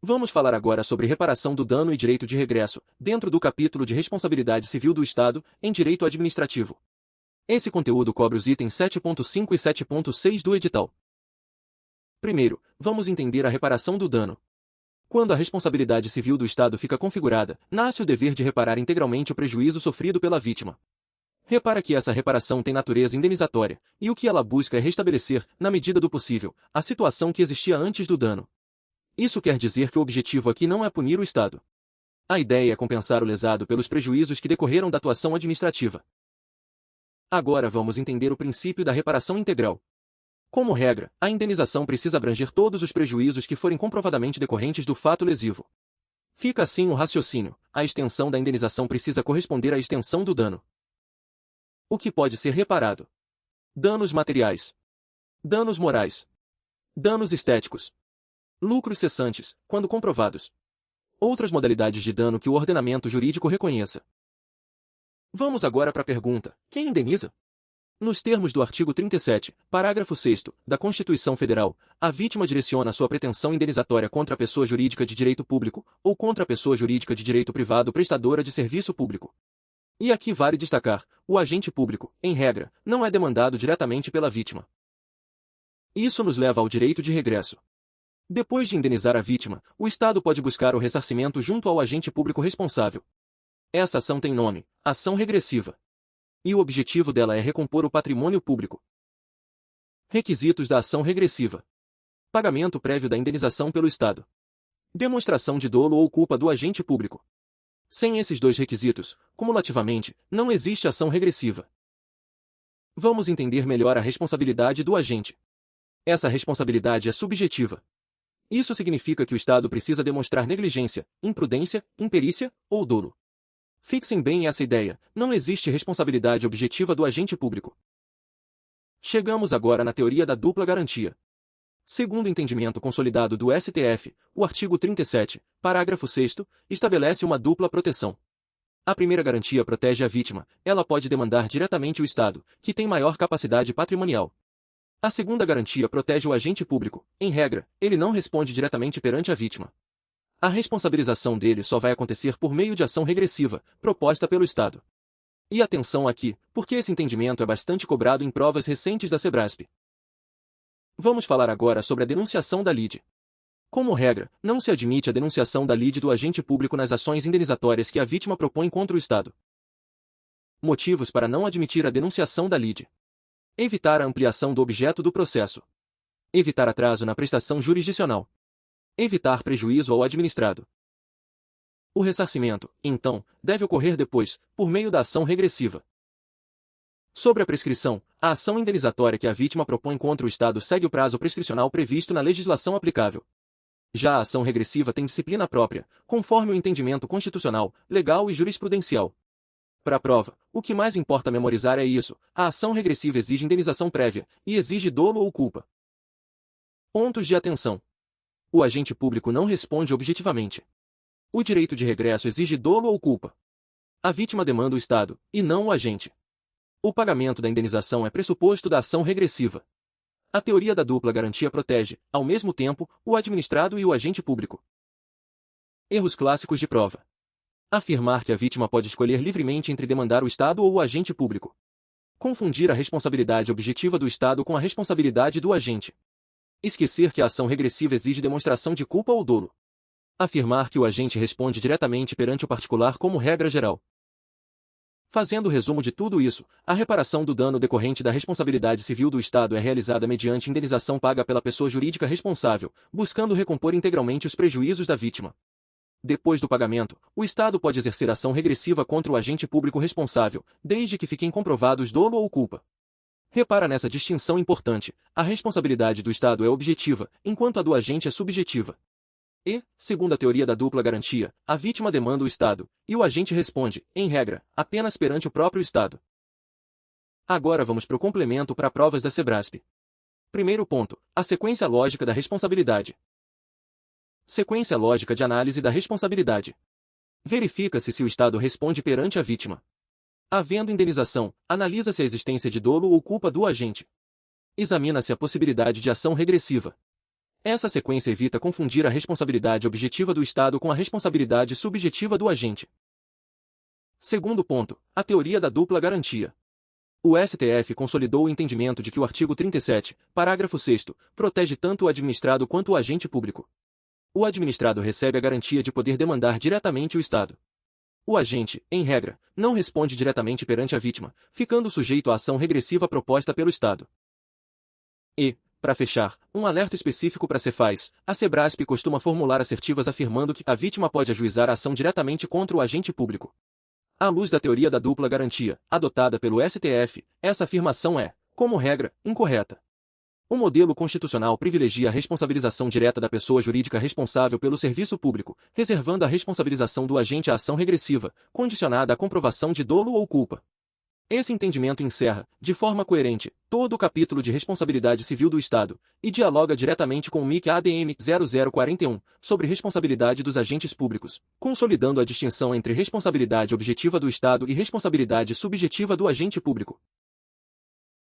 Vamos falar agora sobre reparação do dano e direito de regresso, dentro do capítulo de responsabilidade civil do Estado, em direito administrativo. Esse conteúdo cobre os itens 7.5 e 7.6 do edital. Primeiro, vamos entender a reparação do dano. Quando a responsabilidade civil do Estado fica configurada, nasce o dever de reparar integralmente o prejuízo sofrido pela vítima. Repara que essa reparação tem natureza indenizatória, e o que ela busca é restabelecer, na medida do possível, a situação que existia antes do dano. Isso quer dizer que o objetivo aqui não é punir o Estado. A ideia é compensar o lesado pelos prejuízos que decorreram da atuação administrativa. Agora vamos entender o princípio da reparação integral. Como regra, a indenização precisa abranger todos os prejuízos que forem comprovadamente decorrentes do fato lesivo. Fica assim o raciocínio: a extensão da indenização precisa corresponder à extensão do dano. O que pode ser reparado? Danos materiais. Danos morais. Danos estéticos. Lucros cessantes, quando comprovados. Outras modalidades de dano que o ordenamento jurídico reconheça. Vamos agora para a pergunta: quem indeniza? Nos termos do artigo 37, parágrafo 6º, da Constituição Federal, a vítima direciona sua pretensão indenizatória contra a pessoa jurídica de direito público, ou contra a pessoa jurídica de direito privado prestadora de serviço público. E aqui vale destacar: o agente público, em regra, não é demandado diretamente pela vítima. Isso nos leva ao direito de regresso. Depois de indenizar a vítima, o Estado pode buscar o ressarcimento junto ao agente público responsável. Essa ação tem nome: ação regressiva. E o objetivo dela é recompor o patrimônio público. Requisitos da ação regressiva: pagamento prévio da indenização pelo Estado. Demonstração de dolo ou culpa do agente público. Sem esses dois requisitos, cumulativamente, não existe ação regressiva. Vamos entender melhor a responsabilidade do agente. Essa responsabilidade é subjetiva. Isso significa que o Estado precisa demonstrar negligência, imprudência, imperícia ou dolo. Fixem bem essa ideia: não existe responsabilidade objetiva do agente público. Chegamos agora na teoria da dupla garantia. Segundo o entendimento consolidado do STF, o artigo 37, parágrafo 6º, estabelece uma dupla proteção. A primeira garantia protege a vítima: ela pode demandar diretamente o Estado, que tem maior capacidade patrimonial. A segunda garantia protege o agente público: em regra, ele não responde diretamente perante a vítima. A responsabilização dele só vai acontecer por meio de ação regressiva, proposta pelo Estado. E atenção aqui, porque esse entendimento é bastante cobrado em provas recentes da Sebrasp. Vamos falar agora sobre a denunciação da lide. Como regra, não se admite a denunciação da lide do agente público nas ações indenizatórias que a vítima propõe contra o Estado. Motivos para não admitir a denunciação da lide: evitar a ampliação do objeto do processo. Evitar atraso na prestação jurisdicional. Evitar prejuízo ao administrado. O ressarcimento, então, deve ocorrer depois, por meio da ação regressiva. Sobre a prescrição, a ação indenizatória que a vítima propõe contra o Estado segue o prazo prescricional previsto na legislação aplicável. Já a ação regressiva tem disciplina própria, conforme o entendimento constitucional, legal e jurisprudencial. Para a prova, o que mais importa memorizar é isso: a ação regressiva exige indenização prévia, e exige dolo ou culpa. Pontos de atenção: o agente público não responde objetivamente. O direito de regresso exige dolo ou culpa. A vítima demanda o Estado, e não o agente. O pagamento da indenização é pressuposto da ação regressiva. A teoria da dupla garantia protege, ao mesmo tempo, o administrado e o agente público. Erros clássicos de prova: afirmar que a vítima pode escolher livremente entre demandar o Estado ou o agente público. Confundir a responsabilidade objetiva do Estado com a responsabilidade do agente. Esquecer que a ação regressiva exige demonstração de culpa ou dolo. Afirmar que o agente responde diretamente perante o particular como regra geral. Fazendo o resumo de tudo isso, a reparação do dano decorrente da responsabilidade civil do Estado é realizada mediante indenização paga pela pessoa jurídica responsável, buscando recompor integralmente os prejuízos da vítima. Depois do pagamento, o Estado pode exercer ação regressiva contra o agente público responsável, desde que fiquem comprovados dolo ou culpa. Repara nessa distinção importante: a responsabilidade do Estado é objetiva, enquanto a do agente é subjetiva. E, segundo a teoria da dupla garantia, a vítima demanda o Estado, e o agente responde, em regra, apenas perante o próprio Estado. Agora vamos para o complemento para provas da Sebrasp. Primeiro ponto: a sequência lógica da responsabilidade. Sequência lógica de análise da responsabilidade. Verifica-se se o Estado responde perante a vítima. Havendo indenização, analisa-se a existência de dolo ou culpa do agente. Examina-se a possibilidade de ação regressiva. Essa sequência evita confundir a responsabilidade objetiva do Estado com a responsabilidade subjetiva do agente. Segundo ponto, a teoria da dupla garantia. O STF consolidou o entendimento de que o artigo 37, parágrafo 6º, protege tanto o administrado quanto o agente público. O administrado recebe a garantia de poder demandar diretamente o Estado. O agente, em regra, não responde diretamente perante a vítima, ficando sujeito à ação regressiva proposta pelo Estado. E, para fechar, um alerta específico para a Cefaz, a Sebrasp costuma formular assertivas afirmando que a vítima pode ajuizar a ação diretamente contra o agente público. À luz da teoria da dupla garantia, adotada pelo STF, essa afirmação é, como regra, incorreta. O modelo constitucional privilegia a responsabilização direta da pessoa jurídica responsável pelo serviço público, reservando a responsabilização do agente à ação regressiva, condicionada à comprovação de dolo ou culpa. Esse entendimento encerra, de forma coerente, todo o capítulo de responsabilidade civil do Estado, e dialoga diretamente com o MIC-ADM 0041, sobre responsabilidade dos agentes públicos, consolidando a distinção entre responsabilidade objetiva do Estado e responsabilidade subjetiva do agente público.